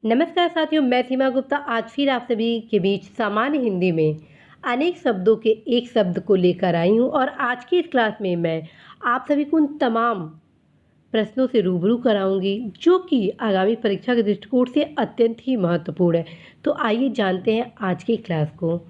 नमस्कार साथियों, मैं सीमा गुप्ता आज फिर आप सभी के बीच सामान्य हिंदी में अनेक शब्दों के एक शब्द को लेकर आई हूँ और आज की इस क्लास में मैं आप सभी को उन तमाम प्रश्नों से रूबरू कराऊंगी जो कि आगामी परीक्षा के दृष्टिकोण से अत्यंत ही महत्वपूर्ण है। तो आइए जानते हैं आज की क्लास को।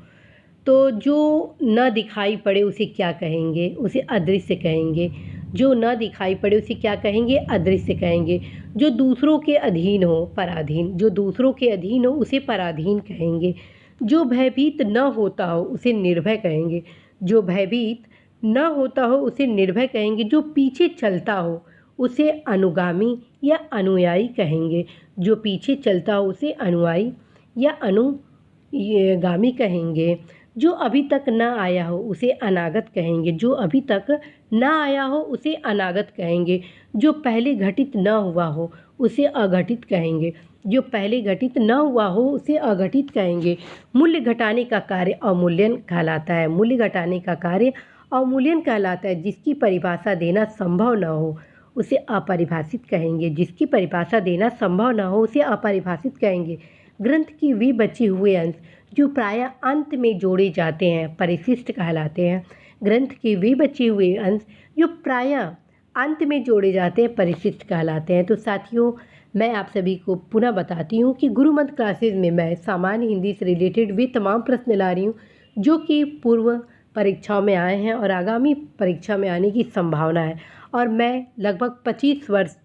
तो जो न दिखाई पड़े उसे क्या कहेंगे? उसे अदृश्य कहेंगे। जो न दिखाई पड़े उसे क्या कहेंगे? अदृश्य कहेंगे। जो दूसरों के अधीन हो, पराधीन। जो दूसरों के अधीन हो उसे पराधीन कहेंगे। जो भयभीत न होता हो उसे निर्भय कहेंगे। जो भयभीत न होता हो उसे निर्भय कहेंगे। जो पीछे चलता हो उसे अनुगामी या अनुयायी कहेंगे। जो पीछे चलता हो उसे अनुयायी या अनुगामी कहेंगे। जो अभी तक न आया हो उसे अनागत कहेंगे। जो अभी तक न आया हो उसे अनागत कहेंगे। जो पहले घटित न हुआ हो उसे अघटित कहेंगे। जो पहले घटित न हुआ हो उसे अघटित कहेंगे। मूल्य घटाने का कार्य अवमूल्यन कहलाता है। मूल्य घटाने का कार्य अवमूल्यन कहलाता है। जिसकी परिभाषा देना संभव न हो उसे अपरिभाषित कहेंगे। जिसकी परिभाषा देना संभव न हो उसे अपरिभाषित कहेंगे। ग्रंथ की वे बचे हुए अंश जो प्रायः अंत में जोड़े जाते हैं परिशिष्ट कहलाते हैं। ग्रंथ के वे बचे हुए अंश जो प्रायः अंत में जोड़े जाते हैं परिशिष्ट कहलाते हैं। तो साथियों, मैं आप सभी को पुनः बताती हूँ कि गुरु मंत्र क्लासेज में मैं सामान्य हिंदी से रिलेटेड वे तमाम प्रश्न ला रही हूँ जो कि पूर्व परीक्षाओं में आए हैं और आगामी परीक्षा में आने की संभावना है। और मैं लगभग 25 वर्ष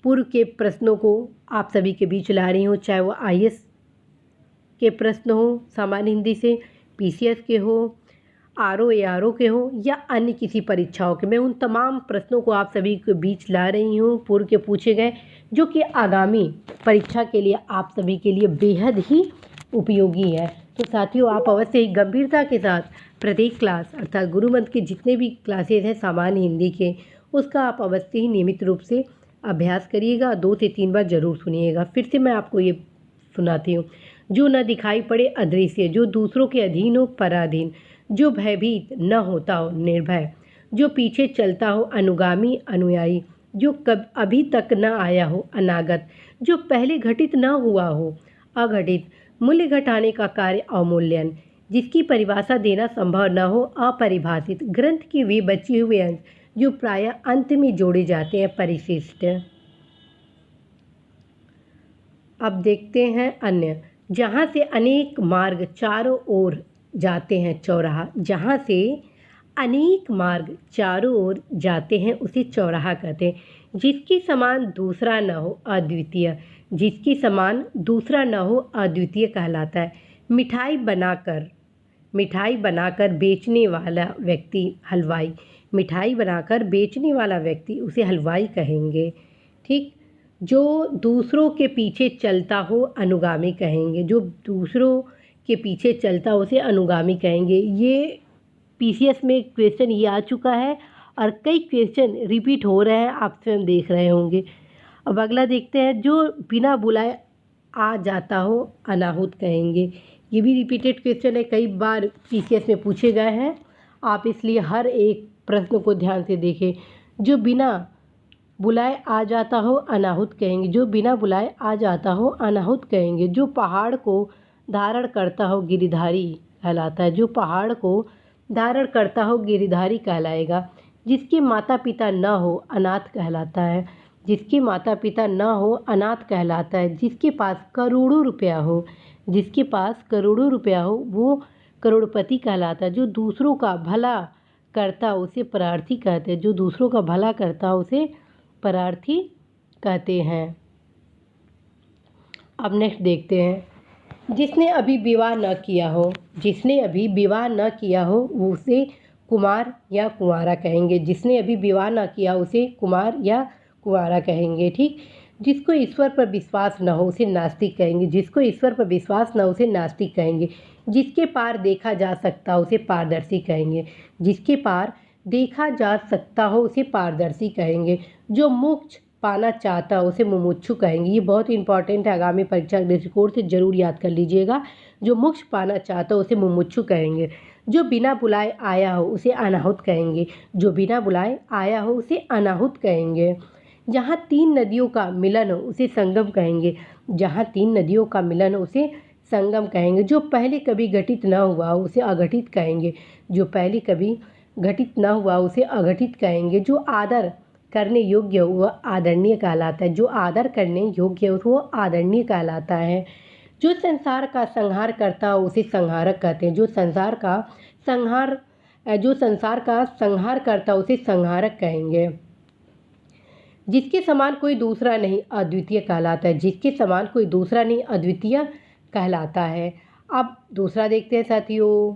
पूर्व के प्रश्नों को आप सभी के बीच ला रही हूँ, चाहे वो आईएएस के प्रश्न हो, सामान्य हिंदी से, पीसीएस के हो, आरओ एआरओ के हो या अन्य किसी परीक्षाओं के। मैं उन तमाम प्रश्नों को आप सभी के बीच ला रही हूँ पूर्व के पूछे गए, जो कि आगामी परीक्षा के लिए आप सभी के लिए बेहद ही उपयोगी है। तो साथियों, आप अवश्य ही गंभीरता के साथ प्रत्येक क्लास अर्थात गुरु मंत्र के जितने भी क्लासेज हैं सामान्य हिंदी के, उसका आप अवश्य ही नियमित रूप से अभ्यास करिएगा। 2 से 3 बार ज़रूर सुनिएगा। फिर से मैं आपको ये सुनाती हूँ। जो न दिखाई पड़े अदृश्य। जो दूसरों के अधीन हो पराधीन। जो भयभीत न होता हो निर्भय। जो पीछे चलता हो अनुगामी अनुयायी। जो कब अभी तक न आया हो अनागत। जो पहले घटित न हुआ हो अघटित। मूल्य घटाने का कार्य अवमूल्यन। जिसकी परिभाषा देना संभव न हो अपरिभाषित। ग्रंथ के वे बचे हुए अंश जो प्रायः अंत में जोड़े जाते हैं परिशिष्ट। अब देखते हैं अन्य। जहाँ से अनेक मार्ग चारों ओर जाते हैं चौराहा। जहाँ से अनेक मार्ग चारों ओर जाते हैं उसे चौराहा कहते हैं। जिसके समान दूसरा न हो अद्वितीय। जिसके समान दूसरा न हो अद्वितीय कहलाता है। मिठाई बनाकर बेचने वाला व्यक्ति हलवाई। मिठाई बनाकर बेचने वाला व्यक्ति उसे हलवाई कहेंगे। ठीक। जो दूसरों के पीछे चलता हो अनुगामी कहेंगे। जो दूसरों के पीछे चलता हो उसे अनुगामी कहेंगे। ये पीसीएस में क्वेश्चन ये आ चुका है और कई क्वेश्चन रिपीट हो रहे हैं, आप स्वयं देख रहे होंगे। अब अगला देखते हैं। जो बिना बुलाए आ जाता हो अनाहुत कहेंगे। ये भी रिपीटेड क्वेश्चन है, कई बार पीसीएस में पूछे गए हैं, आप इसलिए हर एक प्रश्न को ध्यान से देखें। जो बिना बुलाए आ जाता हो अनाहुत कहेंगे। जो बिना बुलाए आ जाता हो अनाहुत कहेंगे। जो पहाड़ को धारण करता हो गिरिधारी कहलाता है। जो पहाड़ को धारण करता हो गिरिधारी कहलाएगा। जिसके माता पिता न हो अनाथ कहलाता है। जिसके माता पिता न हो अनाथ कहलाता है। जिसके पास करोड़ों रुपया हो। जिसके पास करोड़ों रुपया हो वो करोड़पति कहलाता है। जो दूसरों का भला करता उसे परार्थी कहते हैं। जो दूसरों का भला करता उसे परार्थी कहते हैं। अब नेक्स्ट देखते हैं। जिसने अभी विवाह न किया हो। जिसने अभी विवाह न किया हो उसे कुमार या कुंवारा कहेंगे। जिसने अभी विवाह न किया उसे कुमार या कुंवारा कहेंगे। ठीक। जिसको ईश्वर पर विश्वास न हो उसे नास्तिक कहेंगे। जिसको ईश्वर पर विश्वास न हो उसे नास्तिक कहेंगे। जिसके पार देखा जा सकता उसे पारदर्शी कहेंगे। जिसके पार देखा जा सकता हो उसे पारदर्शी कहेंगे। जो मोक्ष पाना चाहता हो उसे मुमुक्षु कहेंगे। ये बहुत इंपॉर्टेंट है, आगामी परीक्षा के दृष्टिकोण से जरूर याद कर लीजिएगा। जो मोक्ष पाना चाहता हो उसे मुमुक्षु कहेंगे। जो बिना बुलाए आया हो उसे अनाहुत कहेंगे। जो बिना बुलाए आया हो उसे अनाहुत कहेंगे। जहाँ तीन नदियों का मिलन हो उसे संगम कहेंगे। जहाँ तीन नदियों का मिलन हो उसे संगम कहेंगे। जो पहले कभी घटित न हुआ उसे अघटित कहेंगे। जो पहले कभी घटित न हुआ उसे अघटित कहेंगे। जो आदर करने योग्य हो वह आदरणीय कहलाता है। जो आदर करने योग्य हो वो आदरणीय कहलाता है। जो संसार का संहार करता हो उसे संहारक कहते हैं। जो संसार का संहार करता हो उसे संहारक कहेंगे। जिसके समान कोई दूसरा नहीं अद्वितीय कहलाता है। जिसके समान कोई दूसरा नहीं अद्वितीय कहलाता है। अब दूसरा देखते हैं साथियों।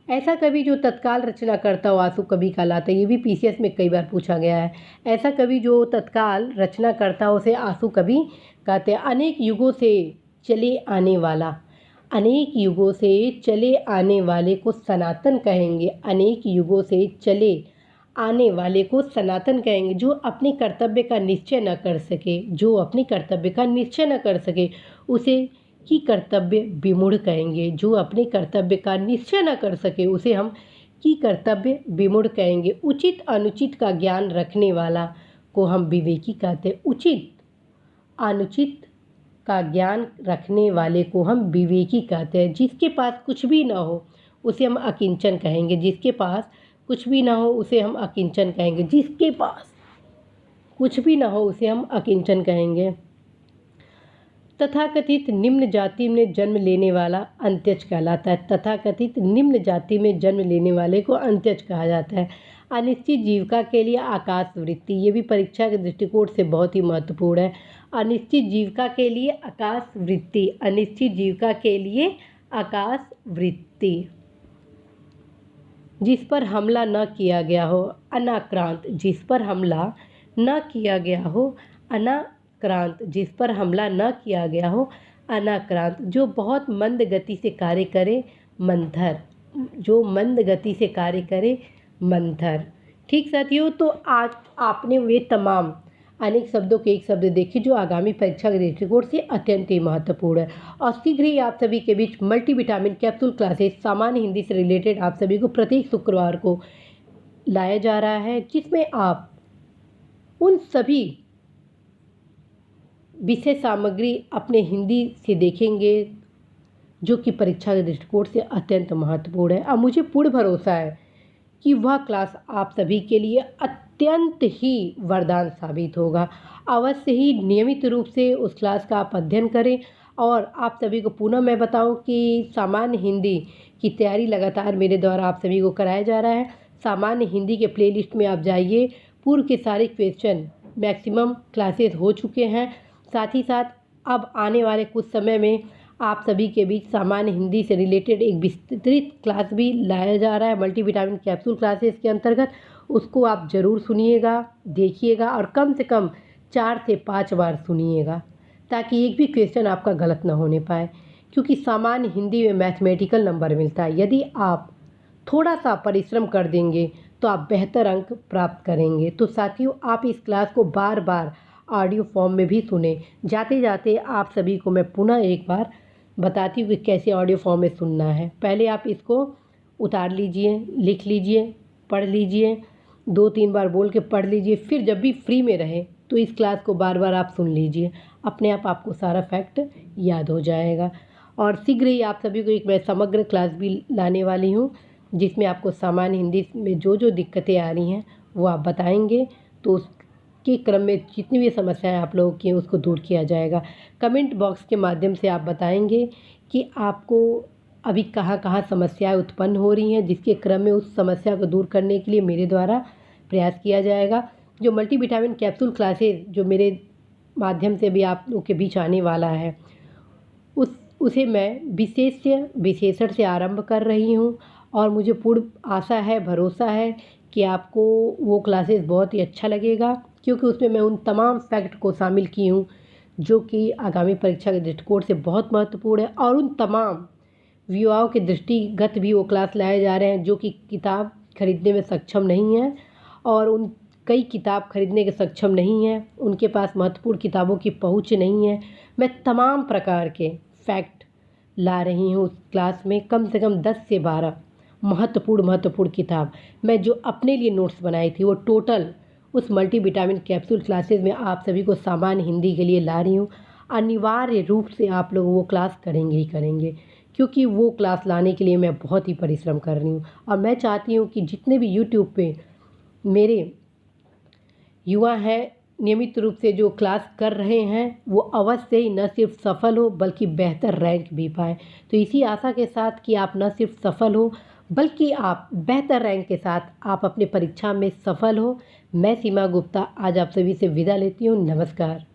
ऐसा कवि जो तत्काल रचना करता हो आंसू कवि कहलाता है। ये भी पीसीएस में कई बार पूछा गया है। ऐसा कवि जो तत्काल रचना करता हो उसे आंसू कवि कहते हैं। अनेक युगों से चले आने वाला, अनेक युगों से चले आने वाले को सनातन कहेंगे। अनेक युगों से चले आने वाले को सनातन कहेंगे। जो अपने कर्तव्य का निश्चय न कर सके, जो अपने कर्तव्य का निश्चय न कर सके उसे की कर्तव्य विमूढ़ कहेंगे। जो अपने कर्तव्य का निश्चय न कर सके उसे हम की कर्तव्य विमूढ़ कहेंगे। उचित अनुचित का ज्ञान रखने वाला को हम विवेकी कहते हैं। उचित अनुचित का ज्ञान रखने वाले को हम विवेकी कहते हैं। जिसके पास कुछ भी ना हो उसे हम अकिंचन कहेंगे। जिसके पास कुछ भी ना हो उसे हम अकिंचन कहेंगे। जिसके पास कुछ भी ना हो उसे हम अकिंचन कहेंगे। तथाकथित निम्न जाति में जन्म लेने वाला अंत्यज कहलाता है। तथाकथित निम्न जाति में जन्म लेने वाले को अंत्यज कहा जाता है। अनिश्चित जीविका के लिए आकाश वृत्ति, ये भी परीक्षा के दृष्टिकोण से बहुत ही महत्वपूर्ण है। अनिश्चित जीविका के लिए आकाश वृत्ति, अनिश्चित जीविका के लिए आकाश वृत्ति। जिस पर हमला न किया गया हो अनाक्रांत, जिस पर हमला न किया गया हो अनाक्रांत, जिस पर हमला न किया गया हो अनाक्रांत। जो बहुत मंद गति से कार्य करे मंथर, जो मंद गति से कार्य करे मंथर। ठीक साथियों, तो आज आपने वे तमाम अनेक शब्दों के एक शब्द देखे जो आगामी परीक्षा के दृष्टिकोण से अत्यंत ही महत्वपूर्ण है। और शीघ्र ही आप सभी के बीच मल्टीविटामिन कैप्सूल क्लासेस सामान्य हिंदी से रिलेटेड आप सभी को प्रत्येक शुक्रवार को लाया जा रहा है, जिसमें आप उन सभी विषय सामग्री अपने हिंदी से देखेंगे जो कि परीक्षा के दृष्टिकोण से अत्यंत महत्वपूर्ण है। अब मुझे पूर्ण भरोसा है कि वह क्लास आप सभी के लिए अत्यंत ही वरदान साबित होगा। अवश्य ही नियमित रूप से उस क्लास का आप अध्ययन करें। और आप सभी को पुनः मैं बताऊं कि सामान्य हिंदी की तैयारी लगातार मेरे द्वारा आप सभी को कराया जा रहा है। सामान्य हिंदी के प्लेलिस्ट में आप जाइए, पूर्व के सारे क्वेश्चन मैक्सिमम क्लासेस हो चुके हैं। साथ ही साथ अब आने वाले कुछ समय में आप सभी के बीच सामान्य हिंदी से रिलेटेड एक विस्तृत क्लास भी लाया जा रहा है मल्टीविटामिन कैप्सूल क्लासेस के अंतर्गत। उसको आप ज़रूर सुनिएगा, देखिएगा और कम से कम 4 से 5 बार सुनिएगा, ताकि एक भी क्वेश्चन आपका गलत ना होने पाए। क्योंकि सामान्य हिंदी में मैथमेटिकल नंबर मिलता है। यदि आप थोड़ा सा परिश्रम कर देंगे तो आप बेहतर अंक प्राप्त करेंगे। तो साथियों, आप इस क्लास को बार बार ऑडियो फॉर्म में भी सुने। जाते जाते आप सभी को मैं पुनः एक बार बताती हूँ कि कैसे ऑडियो फॉर्म में सुनना है। पहले आप इसको उतार लीजिए, लिख लीजिए, पढ़ लीजिए, 2-3 बार बोल के पढ़ लीजिए। फिर जब भी फ्री में रहे तो इस क्लास को बार बार आप सुन लीजिए। अपने आप आपको सारा फैक्ट याद हो जाएगा। और शीघ्र ही आप सभी को एक मैं समग्र क्लास भी लाने वाली हूँ, जिसमें आपको सामान्य हिंदी में जो जो दिक्कतें आ रही हैं वो आप बताएंगे, तो उसके क्रम में जितनी भी समस्याएं आप लोगों की हैं उसको दूर किया जाएगा। कमेंट बॉक्स के माध्यम से आप बताएंगे कि आपको अभी कहाँ कहाँ समस्याएं उत्पन्न हो रही हैं, जिसके क्रम में उस समस्या को दूर करने के लिए मेरे द्वारा प्रयास किया जाएगा। जो मल्टीविटामिन कैप्सूल क्लासेस जो मेरे माध्यम से भी आप लोगों के बीच आने वाला है, उसे मैं विशेषण से आरंभ कर रही हूँ। और मुझे पूर्ण आशा है, भरोसा है कि आपको वो क्लासेस बहुत ही अच्छा लगेगा, क्योंकि उसमें मैं उन तमाम फैक्ट को शामिल की हूँ जो कि आगामी परीक्षा के दृष्टिकोण से बहुत महत्वपूर्ण है। और उन तमाम युवाओं के दृष्टिगत भी वो क्लास लाए जा रहे हैं जो कि किताब खरीदने में सक्षम नहीं है, और उन कई किताब खरीदने के सक्षम नहीं है, उनके पास महत्वपूर्ण किताबों की पहुँच नहीं है। मैं तमाम प्रकार के फैक्ट ला रही हूँ उस क्लास में। कम से कम 10 से 12 महत्वपूर्ण किताब मैं जो अपने लिए नोट्स बनाई थी वो टोटल उस मल्टीविटामिन कैप्सूल क्लासेस में आप सभी को सामान्य हिंदी के लिए ला रही हूँ। अनिवार्य रूप से आप लोग वो क्लास करेंगे ही करेंगे, क्योंकि वो क्लास लाने के लिए मैं बहुत ही परिश्रम कर रही हूँ। और मैं चाहती हूँ कि जितने भी यूट्यूब पे मेरे युवा हैं, नियमित रूप से जो क्लास कर रहे हैं, वो अवश्य ही न सिर्फ सफल हो बल्कि बेहतर रैंक भी पाएँ। तो इसी आशा के साथ कि आप न सिर्फ सफल हो बल्कि आप बेहतर रैंक के साथ आप अपने परीक्षा में सफल हो, मैं सीमा गुप्ता आज आप सभी से विदा लेती हूँ। नमस्कार।